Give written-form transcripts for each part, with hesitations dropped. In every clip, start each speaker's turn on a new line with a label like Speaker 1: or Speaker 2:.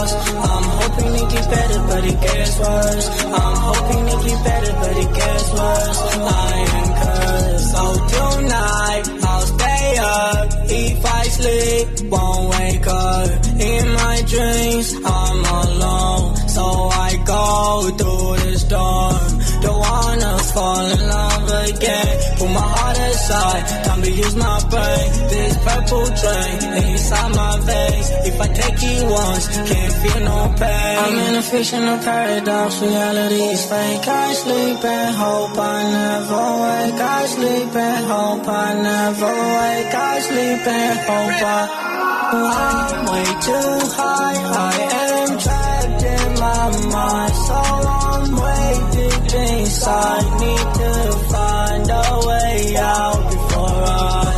Speaker 1: lost. I'm hoping it gets better, but it gets worse. I'm hoping it gets better, but it gets worse. I am cursed. So tonight, I'll stay up. If I sleep, won't wake up. In my dreams, I'm alone. So I go through the storm. Don't wanna fall in love again. Put my heart aside, time to use my brain. This purple train inside my veins. If I take it once, can't feel no pain. I'm in a fictional paradox, reality is fake. I sleep and hope I never wake. I sleep and hope I never wake. I sleep and hope I'm way too high. I am trapped in my mind, so I'm way deep inside. Need to find a way out before I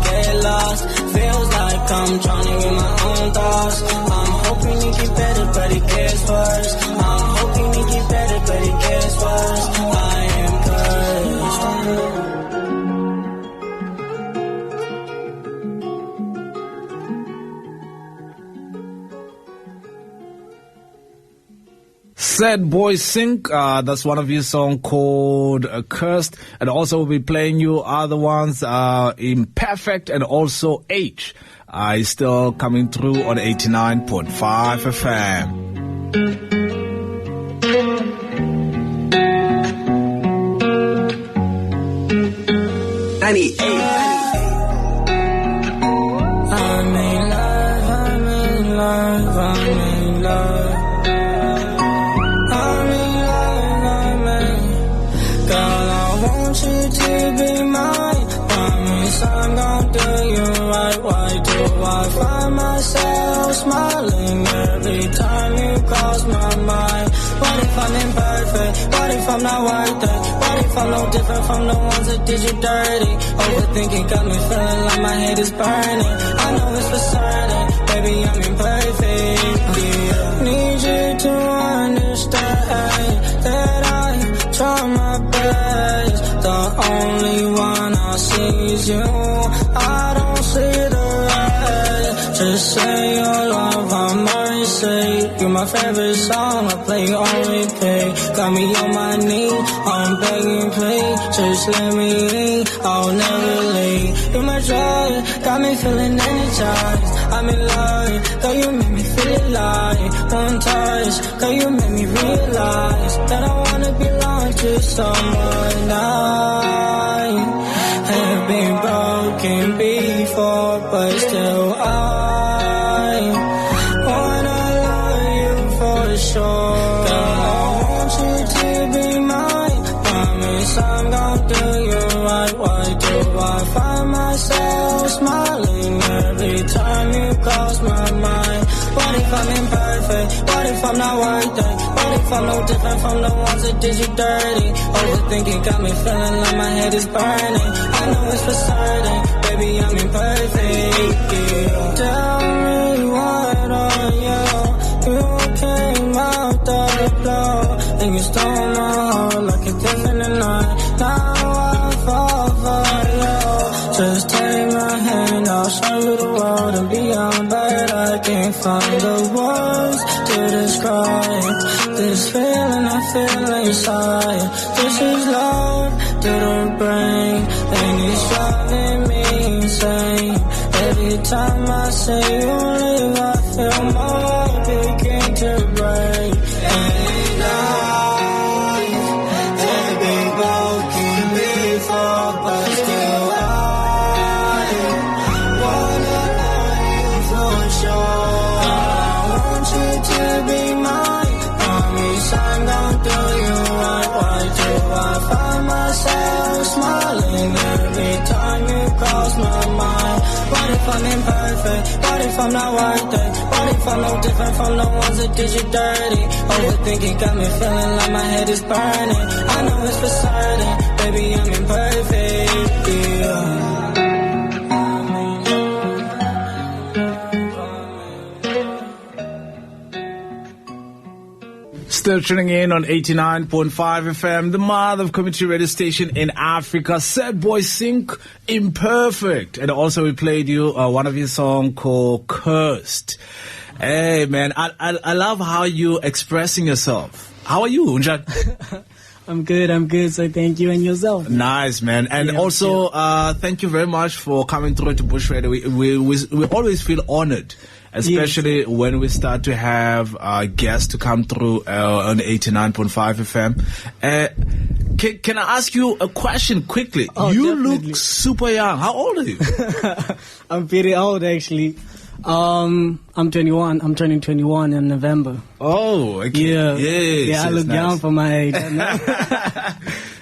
Speaker 1: get lost. Feels like I'm drowning in my own thoughts. I'm hoping it gets better, but it gets worse. I'm hoping it gets better, but it gets worse. I am cursed.
Speaker 2: SadBoy SynC, that's one of his songs called Cursed. And also we'll be playing you other ones, Imperfect and also H. Is still coming through on 89.5 FM.
Speaker 1: 98. I'm in love, I'm in love, I'm in love. Girl, I want you to be mine. Promise I'm gon' do you right. Why do I find myself smiling every time you cross my mind? What if I'm imperfect? What if I'm not worth it? What if I'm no different from the ones that did you dirty? Overthinking got me feeling like my head is burning. I know it's for certain, baby, I'm imperfect. Yeah. Need you to understand that I try my best. The only one I see is you. I don't see the rest. Just say your love, I'm mercy. You're my favorite song, I play on repeat. Got me on my knees, I'm begging please. Just let me in, I'll never leave. You're my drug, got me feeling energized. I'm in love, girl, you make me feel alive. One touch, girl, you make me realize that I wanna belong to someone. I have been broken before, but still I wanna love you for sure. Girl, I want you to be mine. Promise I'm gon' do you right. Why do I find myself smiling every time you cross my mind? What if I'm imperfect? What if I'm not worth it? What if I'm no different from the ones that did you dirty? Overthinking got me feeling like my head is burning. I know it's for certain, baby, I'm imperfect. Yeah. Tell me what are you? You came out the blue, and you stole my heart like a thief in the night. Now I fall for you. Just take my hand, I'll show you the world and beyond, but I can't find the words to describe this feeling I feel inside. This is love to the brain, and it's driving me insane. Every time I say you leave, I feel more begin to break. And life has been broken before, but still I wanna love you for sure. I want you to be mine. Promise I'm gon' do you right. Why do I find myself smiling every time you cross my mind? What if I'm imperfect? What if I'm not worth it? What if I'm no different from the ones that did you dirty? Overthinking got me feeling like my head is burning. I know it's for certain, baby, I'm imperfect. Yeah.
Speaker 2: Still tuning in on 89.5 FM, the mother of community radio station in Africa. SadBoy SynC, Imperfect. And also we played you one of his songs called Cursed. Hey, man, I love how you expressing yourself. How are you, Unjak?
Speaker 3: I'm good. So thank you, and yourself.
Speaker 2: Nice, man. And also, thank you very much for coming through to Bush Radio. We always feel honored, especially when we start to have guests to come through on 89.5 FM. Can I ask you a question quickly?
Speaker 3: Oh,
Speaker 2: you
Speaker 3: definitely.
Speaker 2: look super young. How old are you?
Speaker 3: I'm pretty old, actually. I'm 21. I'm turning 21 in November.
Speaker 2: Oh, okay.
Speaker 3: Yeah.
Speaker 2: Yes,
Speaker 3: I look
Speaker 2: nice.
Speaker 3: young for my age.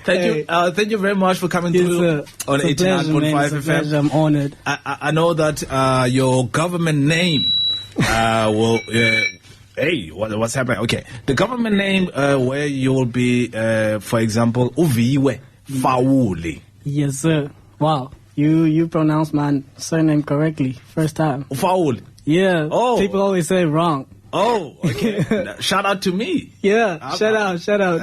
Speaker 2: Thank you very much for coming through on 89.5 FM.
Speaker 3: Pleasure. I'm honored.
Speaker 2: I know that your government name hey, what's happening? Okay, the government name where you will be, for example, Viwe Fawuli.
Speaker 3: Yes, sir. Wow. You pronounced my surname correctly. First time.
Speaker 2: Fawuli.
Speaker 3: Yeah.
Speaker 2: Oh.
Speaker 3: People always say it wrong.
Speaker 2: Oh, okay. Shout out to me.
Speaker 3: Yeah. Shout out.
Speaker 2: Shout out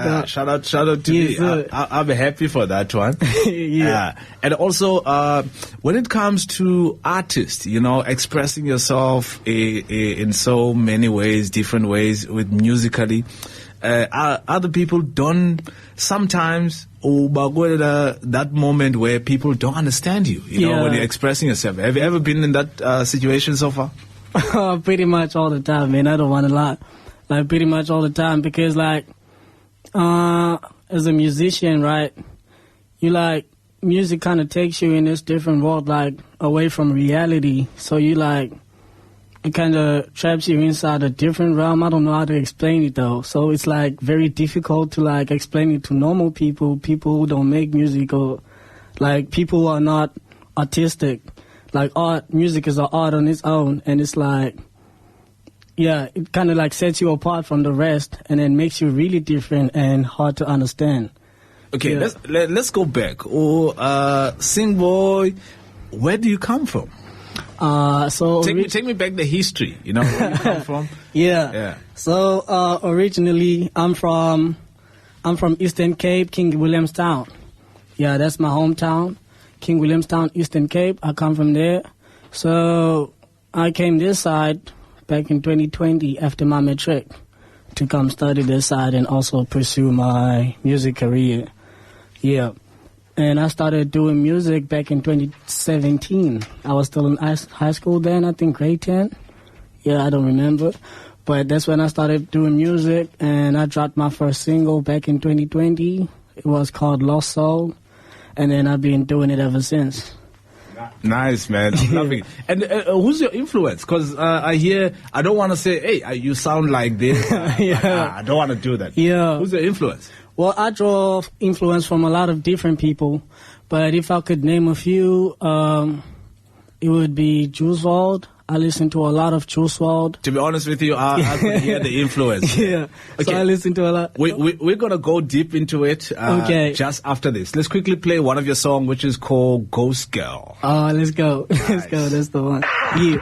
Speaker 2: to
Speaker 3: Yes,
Speaker 2: me.
Speaker 3: sir.
Speaker 2: I'll be happy for that one.
Speaker 3: Yeah.
Speaker 2: And also, when it comes to artists, expressing yourself in so many ways, different ways, with musically, other people don't sometimes that moment where people don't understand you, when you're expressing yourself. Have you ever been in that situation so far?
Speaker 3: Pretty much all the time, man. I don't want to lie. Like, pretty much all the time, because, like, as a musician, right, music kind of takes you in this different world, like, away from reality. So it kind of traps you inside a different realm. I don't know how to explain it, though. So it's, like, very difficult to, like, explain it to normal people who don't make music, or, like, people who are not artistic. Like, music is an art on its own, and it's like, it kind of like sets you apart from the rest, and then makes you really different and hard to understand.
Speaker 2: Okay, let's go back. SynC, where do you come from?
Speaker 3: Take
Speaker 2: me back the history. Where you come from?
Speaker 3: Yeah. So originally, I'm from Eastern Cape, King Williamstown. Yeah, that's my hometown. King Williamstown, Eastern Cape. I come from there. So I came this side back in 2020 after my matric to come study this side and also pursue my music career. Yeah. And I started doing music back in 2017. I was still in high school then, I think grade 10. Yeah, I don't remember. But that's when I started doing music, and I dropped my first single back in 2020. It was called Lost Soul. And then I've been doing it ever since.
Speaker 2: Nice, man. I'm loving it. And who's your influence? Because I don't want to say, hey, you sound like this. I don't want to do that.
Speaker 3: Yeah.
Speaker 2: Who's your influence?
Speaker 3: Well, I draw influence from a lot of different people. But if I could name a few, it would be Juice WRLD. I listen to a lot of Juice WRLD.
Speaker 2: To be honest with you, I could hear the influence.
Speaker 3: Yeah. Okay. So I listen to a lot.
Speaker 2: We're going to go deep into it just after this. Let's quickly play one of your songs, which is called Ghost Girl.
Speaker 3: Oh, let's go. Nice. Let's go. That's the one. Yeah.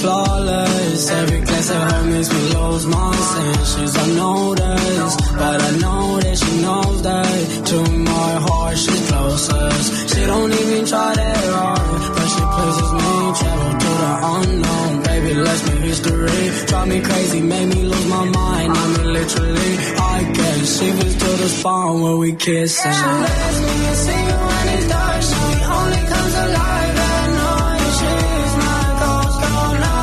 Speaker 1: Flawless, every glance at her makes me lose my senses. I notice, but I know that she knows that to my heart she's closest. She don't even try that hard, but she pleases me. Travel to the unknown, baby, let's make history. Drive me crazy, make me lose my mind. I mean literally, I get shivers to the spine where we kiss. She lets me see when it's dark. She only comes alive at night. She's my ghost girl now.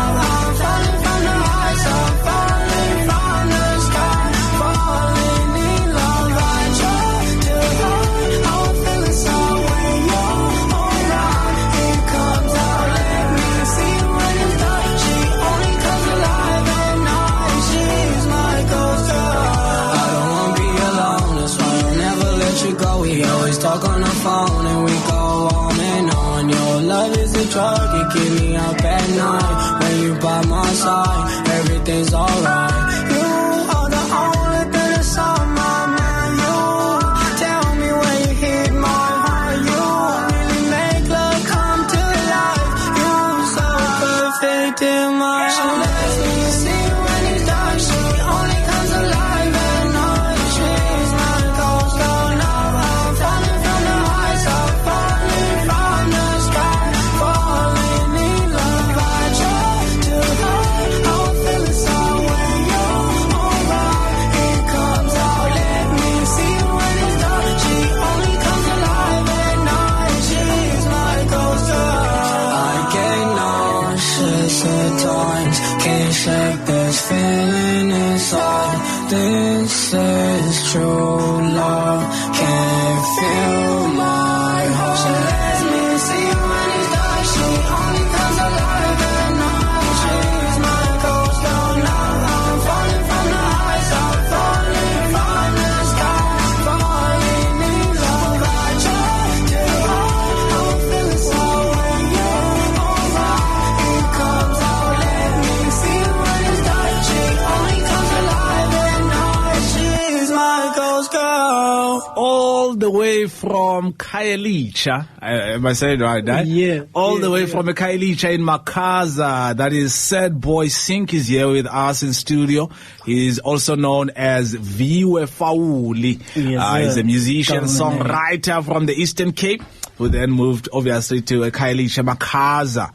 Speaker 1: Talk on the phone and we go on and on. Your love is a drug, you keep me up at night. When you by my side, everything's alright. You are the only thing that's on my mind. You tell me when you hit my heart. You really make love come to life. You so perfect in true love can feel my heart. She lets me see when it's dark. She only comes alive at night. She's my ghost girl now. I'm falling from the heights. I'm falling from the sky. Falling in love. I try to hide. I'm feeling so when you're around. It comes out. Let me see when it's dark. She only comes alive at night. She's my ghost girl.
Speaker 2: All the way from Khayelitsha. Am I saying it right, Dad?
Speaker 3: Yeah.
Speaker 2: All the way from Khayelitsha in Makaza. That is SadBoy SynC is here with us in studio. He is also known as Viwe Fawuli.
Speaker 3: Yes,
Speaker 2: he's a musician,
Speaker 3: Government
Speaker 2: songwriter from the Eastern Cape, who then moved obviously to Khayelitsha, Makaza.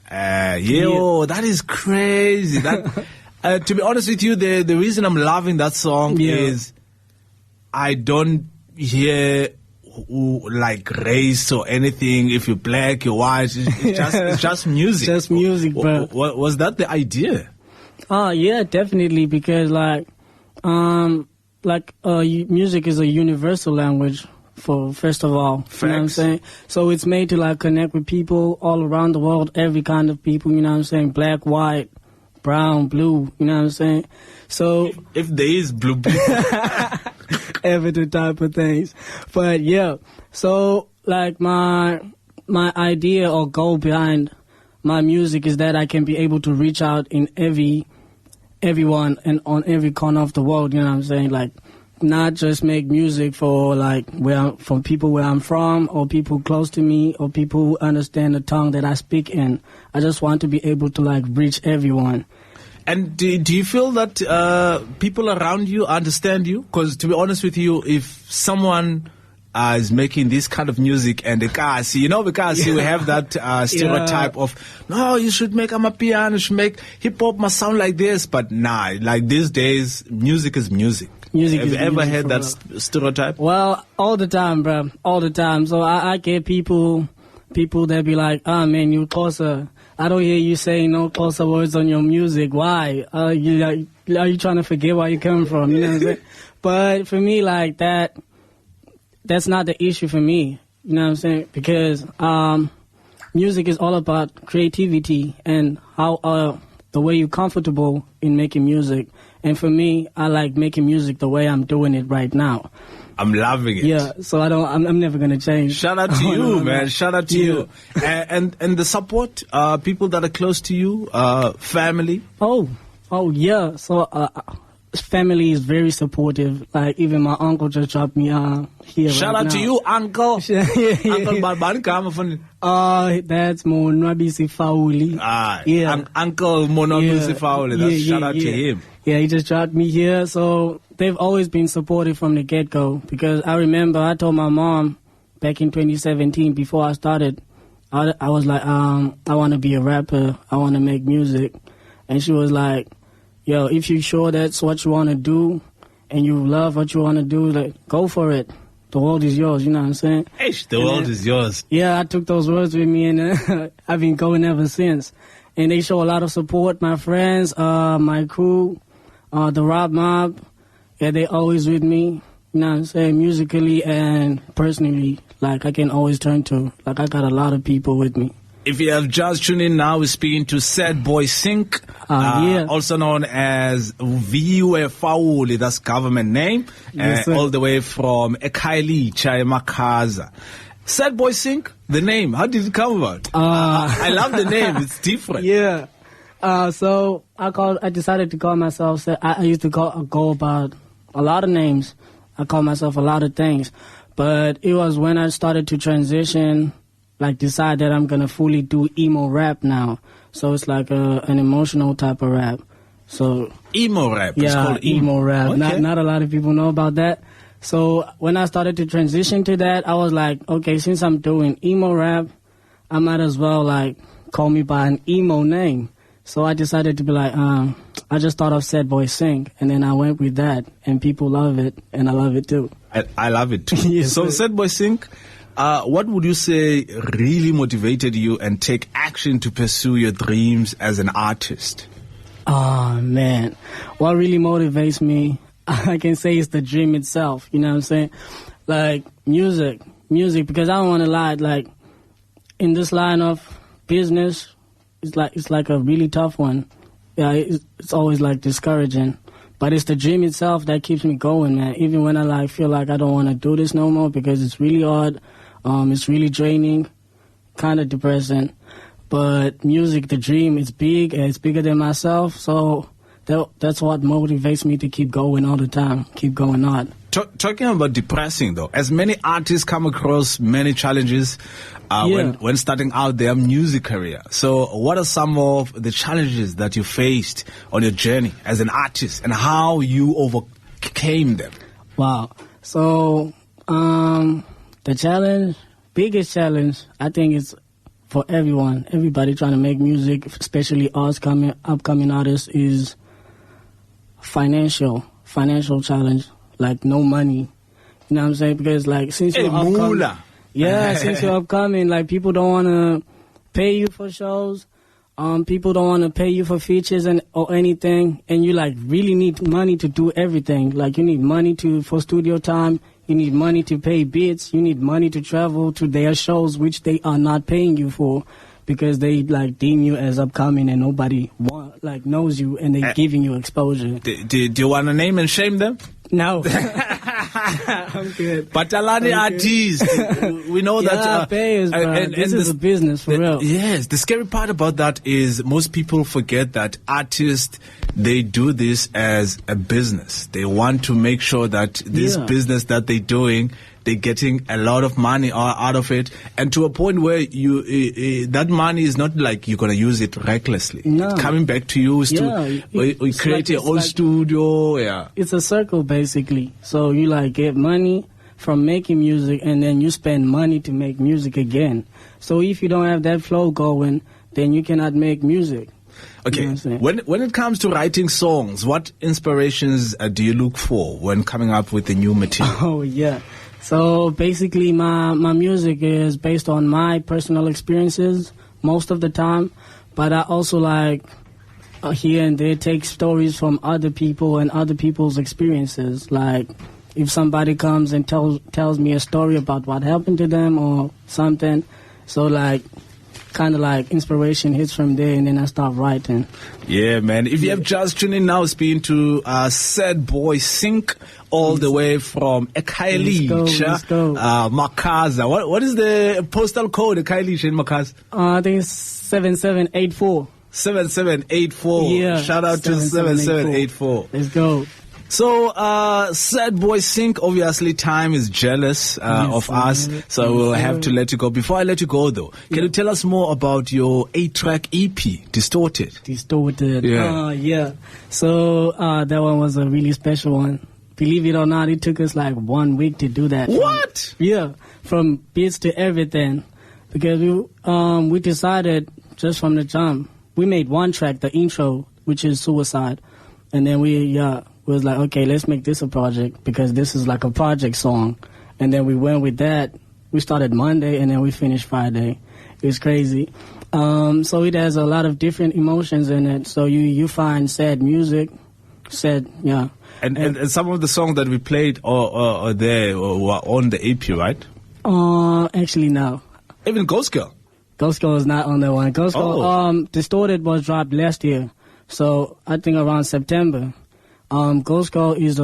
Speaker 2: That is crazy. That, to be honest with you, the reason I'm loving that song is I don't hear like race or anything. If you're black, you're white, it's just music.
Speaker 3: Just music, bro.
Speaker 2: Was that the idea?
Speaker 3: Yeah, definitely, because music is a universal language for, first of all.
Speaker 2: Facts.
Speaker 3: You know what I'm saying? So it's made to like connect with people all around the world, every kind of people, you know what I'm saying? Black, white, brown, blue, you know what I'm saying? So
Speaker 2: if there is blue
Speaker 3: every type of things. But yeah, so like my idea or goal behind my music is that I can be able to reach out in everyone and on every corner of the world, you know what I'm saying? Like, not just make music for like from people where I'm from, or people close to me, or people who understand the tongue that I speak in. I just want to be able to like reach everyone.
Speaker 2: And do you feel that people around you understand you? Because to be honest with you, if someone is making this kind of music and we have that stereotype of, no, you should make amapiano, you should make hip-hop must sound like this. But nah, like these days, music is music. Have you ever had that stereotype?
Speaker 3: Well, all the time, bro. All the time. So I get people that be like, man, you closer. I don't hear you saying no closer words on your music. Why? Are you trying to forget where you come from? You know what I'm saying? But for me, like that's not the issue for me. You know what I'm saying? Because music is all about creativity and how the way you're comfortable in making music. And for me, I like making music the way I'm doing it right now.
Speaker 2: I'm loving it.
Speaker 3: Yeah, so I'm never gonna change.
Speaker 2: Shout out to you, man. Shout out to you. And the support, people that are close to you, family.
Speaker 3: Oh yeah. So family is very supportive. Like even my uncle just dropped me here.
Speaker 2: Shout out to you, uncle. Uncle Barbani.
Speaker 3: That's Viwe Fawuli.
Speaker 2: Uncle Viwe Fawuli. Shout out to him.
Speaker 3: Yeah, he just dropped me here. So they've always been supportive from the get-go. Because I remember I told my mom back in 2017, before I started, I was like, I want to be a rapper. I want to make music. And she was like, yo, if you're sure that's what you want to do and you love what you want to do, like, go for it. The world is yours, you know what I'm saying?
Speaker 2: The world is yours.
Speaker 3: Yeah, I took those words with me, and I've been going ever since. And they show a lot of support. My friends, my crew, the Rap Mob, yeah, they always with me, you know what I'm saying, musically and personally. Like, I can always turn to. Like, I got a lot of people with me.
Speaker 2: If you have just tuned in now, we're speaking to SadBoy SynC, also known as Viwe Fawuli, that's government name,
Speaker 3: yes,
Speaker 2: all the way from Khayelitsha, Makaza. SadBoy SynC, the name, how did it come about? I love the name, it's different.
Speaker 3: Yeah. So I decided to call myself, I used to go about a lot of names. I call myself a lot of things. But it was when I started to transition, like decide that I'm going to fully do emo rap now. So it's like an emotional type of rap. So
Speaker 2: Emo Rap, it's called
Speaker 3: emo rap.
Speaker 2: Okay.
Speaker 3: Not a lot of people know about that. So when I started to transition to that, I was like, okay, since I'm doing emo rap, I might as well like call me by an emo name. So I decided to be like, I just thought of SadBoy SynC, and then I went with that, and people love it, and I love it too.
Speaker 2: I love it too.
Speaker 3: Yes,
Speaker 2: so SadBoy SynC, what would you say really motivated you and take action to pursue your dreams as an artist?
Speaker 3: Oh, man. What really motivates me I can say it's the dream itself. You know what I'm saying? Like music, because I don't want to lie. Like in this line of business, it's like a really tough one. Yeah, it's always like discouraging. But it's the dream itself that keeps me going, man. Even when I like feel like I don't want to do this no more because it's really hard, it's really draining, kind of depressing. But music, the dream, it's big and it's bigger than myself. So that's what motivates me to keep going all the time, keep going on.
Speaker 2: Talking about depressing, though, as many artists come across many challenges when starting out their music career. So what are some of the challenges that you faced on your journey as an artist and how you overcame them?
Speaker 3: Wow. So the biggest challenge, I think it's for everybody trying to make music, especially us upcoming artists, is financial challenge. Like no money, you know what I'm saying? Because like since you're upcoming, since you're upcoming, like people don't want to pay you for shows, people don't want to pay you for features or anything, and you like really need money to do everything. Like you need money for studio time, you need money to pay beats, you need money to travel to their shows, which they are not paying you for. Because they like deem you as upcoming and nobody knows you and they're giving you exposure.
Speaker 2: Do you want to name and shame them?
Speaker 3: No. I'm good.
Speaker 2: But Alani artists, we know that
Speaker 3: payers, this is a business for real.
Speaker 2: Yes, the scary part about that is most people forget that artists, they do this as a business. They want to make sure that this business that they're doing, they're getting a lot of money out of it, and to a point where that money is not like you're gonna use it recklessly.
Speaker 3: No.
Speaker 2: It's coming back to you. We create your own studio. Yeah,
Speaker 3: it's a circle basically. So you like get money from making music, and then you spend money to make music again. So if you don't have that flow going, then you cannot make music.
Speaker 2: Okay, you know when it comes to writing songs, what inspirations do you look for when coming up with the new material?
Speaker 3: Oh yeah. So basically my music is based on my personal experiences most of the time, but I also like here and there take stories from other people and other people's experiences. Like if somebody comes and tells me a story about what happened to them or something, so like kind of like inspiration hits from there, and then I start writing.
Speaker 2: Yeah, man. If you have just tuned in now, speaking to SadBoy SynC, all the way from Ekhayelitsha, Makaza. What is the postal code, Ekhayelitsha in Makaza?
Speaker 3: I think it's 7784.
Speaker 2: 7784.
Speaker 3: Yeah.
Speaker 2: Shout out to 7784.
Speaker 3: Let's go.
Speaker 2: So, SadBoy SynC, obviously time is jealous of us, so we'll have to let you go. Before I let you go, though, can you tell us more about your 8-track EP, Distorted?
Speaker 3: Distorted.
Speaker 2: Yeah.
Speaker 3: So, that one was a really special one. Believe it or not, it took us like 1 week to do that.
Speaker 2: What?
Speaker 3: From beats to everything. Because we decided just from the jump, we made one track, the intro, which is Suicide. And then we was like, okay, let's make this a project because this is like a project song. And then we went with that. We started Monday and then we finished Friday. It was crazy. So it has a lot of different emotions in it. So you find sad music,
Speaker 2: And some of the songs that we played are there were on the EP, right?
Speaker 3: Actually, no.
Speaker 2: Even Ghost Girl?
Speaker 3: Ghost Girl is not on that one. Ghost Girl, Distorted was dropped last year. So I think around September. Ghost Girl is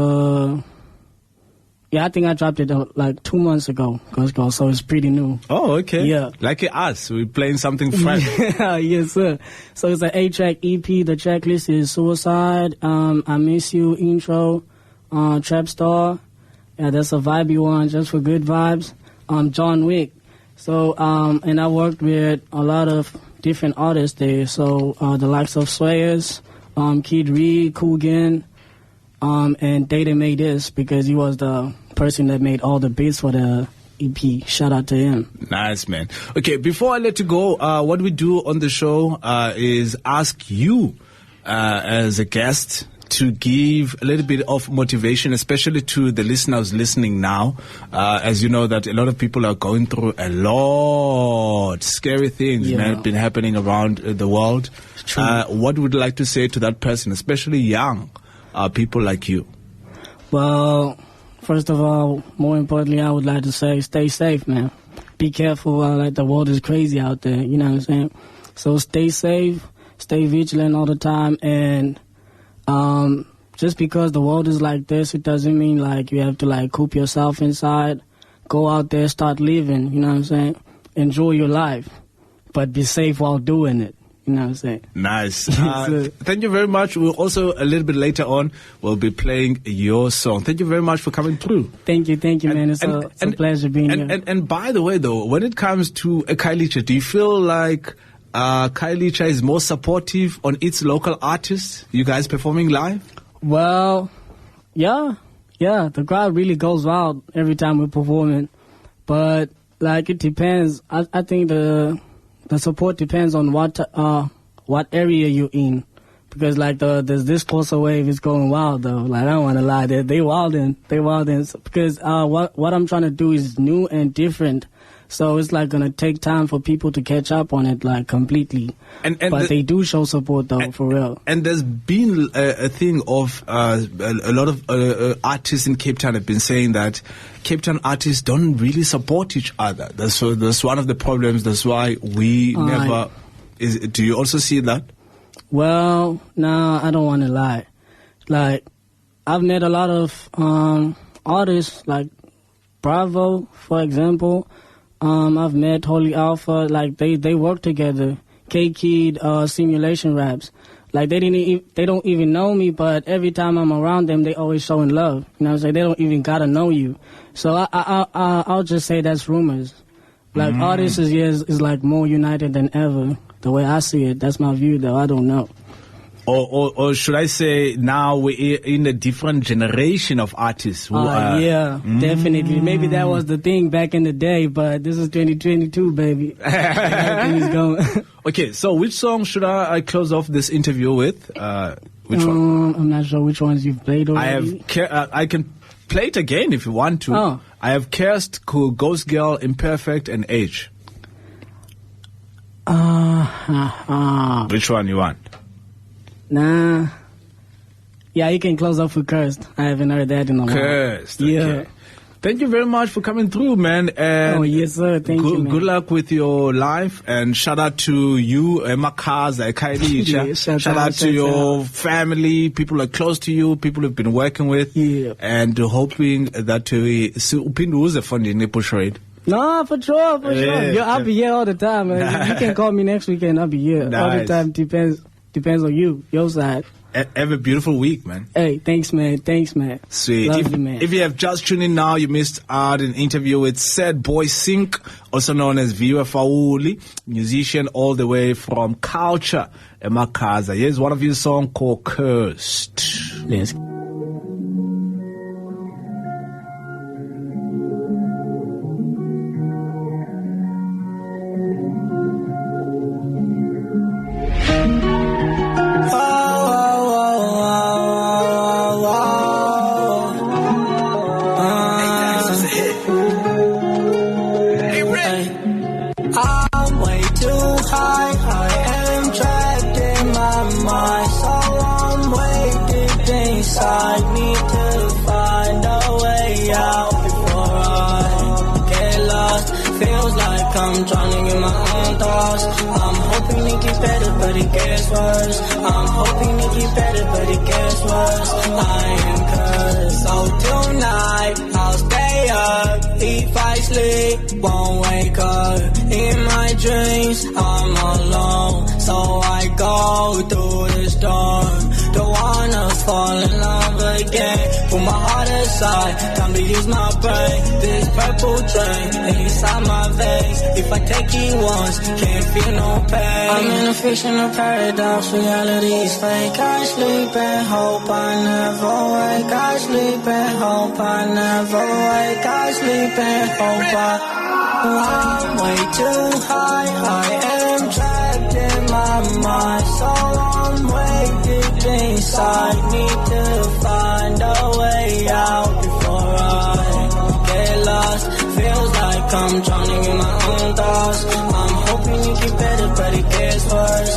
Speaker 3: I think I dropped it like 2 months ago, Ghost Girl, so it's pretty new.
Speaker 2: Oh, okay.
Speaker 3: Yeah.
Speaker 2: Like us, we're playing something fresh.
Speaker 3: Yes, sir. So it's an 8-track EP. The track list is Suicide, I Miss You, Intro, Trap Star. Yeah, that's a vibey one, just for good vibes. John Wick. So, and I worked with a lot of different artists there. So, the likes of Swayers, Kid Reed, Coogan, and Data made this because he was the person that made all the beats for the EP. Shout out to him.
Speaker 2: Nice, man. Okay, before I let you go, what we do on the show is ask you as a guest to give a little bit of motivation, especially to the listeners listening now. As you know that a lot of people are going through a lot scary things, man, been happening around the world. What would you like to say to that person, especially young people like you?
Speaker 3: Well, first of all, more importantly, I would like to say stay safe, man. Be careful. Like, the world is crazy out there, you know what I'm saying? So stay safe, stay vigilant all the time, and just because the world is like this, it doesn't mean like you have to like coop yourself inside. Go out there, start living, you know what I'm saying? Enjoy your life, but be safe while doing it. You know what I'm saying?
Speaker 2: Nice. Thank you very much. We'll also, a little bit later on, we'll be playing your song. Thank you very much for coming through.
Speaker 3: Thank you, man. It's a pleasure being here.
Speaker 2: And by the way, though, when it comes to Khayelitsha, do you feel like Khayelitsha is more supportive on its local artists, you guys performing live?
Speaker 3: Well, yeah, the crowd really goes wild every time we're performing. But, like, it depends. I think the support depends on what area you're in, because like there's this closer wave is going wild though. Like, I don't want to lie, they wildin', because what I'm trying to do is new and different, so it's like gonna take time for people to catch up on it like completely. But they do show support though, for real. And there's been a thing of a lot of artists in Cape Town have been saying that Cape Town artists don't really support each other. That's one of the problems. That's why we never. Do you also see that? Well, no, I don't want to lie. Like, I've met a lot of artists, like Bravo, for example. I've met Holy Alpha. Like, they work together. K-Kid, Simulation Raps. Like, they don't even know me, but every time I'm around them, they always showing love. You know what I'm saying? They don't even gotta know you. So I'll just say that's rumors. Like, artists is like more united than ever. The way I see it, that's my view, though. I don't know. Or should I say now we're in a different generation of artists who are... Yeah, definitely. Maybe that was the thing back in the day, but this is 2022, baby. Everything is going... Okay, so which song should I close off this interview with? Which one? I'm not sure which ones you've played already. I can play it again if you want to. Oh. I have Cursed, Cool, Ghost Girl, Imperfect, and Age. Which one you want? Nah. Yeah, you can close off with Cursed. I haven't heard that in a while. Cursed. Yeah. Okay. Thank you very much for coming through, man. And yes, sir. Thank you, man. Good luck with your life. And shout out to you, Makaza, Khayelitsha. Shout out to your family, people who are close to you, people you've been working with. Yeah. And hoping that we push rate. No, for sure. I'll be here all the time, man. You can call me next weekend. I'll be here all the time. Depends on you, your side. Have a beautiful week, man. Hey, thanks, man. Sweet. Love you, man. If you have just tuned in now, you missed out an interview with SadBoy SynC, also known as Viwe Fawuli, musician all the way from Culture, Emakaza. Here's one of his songs called Cursed. Let's go. I'm drowning in my own thoughts. I'm hoping it gets better, but it gets worse. I'm hoping it gets better, but it gets worse. I am cursed. So tonight, I'll stay up. If I sleep, won't wake up. In my dreams, I'm alone. So I go through the storm. Don't wanna fall in love again. Put my heart aside, time to use my brain. This purple train inside my veins. If I take it once, can't feel no pain. I'm in a fictional paradox, reality is fake. I sleep and hope I never wake. I sleep and hope I never wake. I sleep and hope I'm way too high. I am trapped in my mind, so I'm way deep inside. Need to find a way out before I get lost. Feels like I'm drowning in my own thoughts. I'm hoping it gets better, but it gets worse.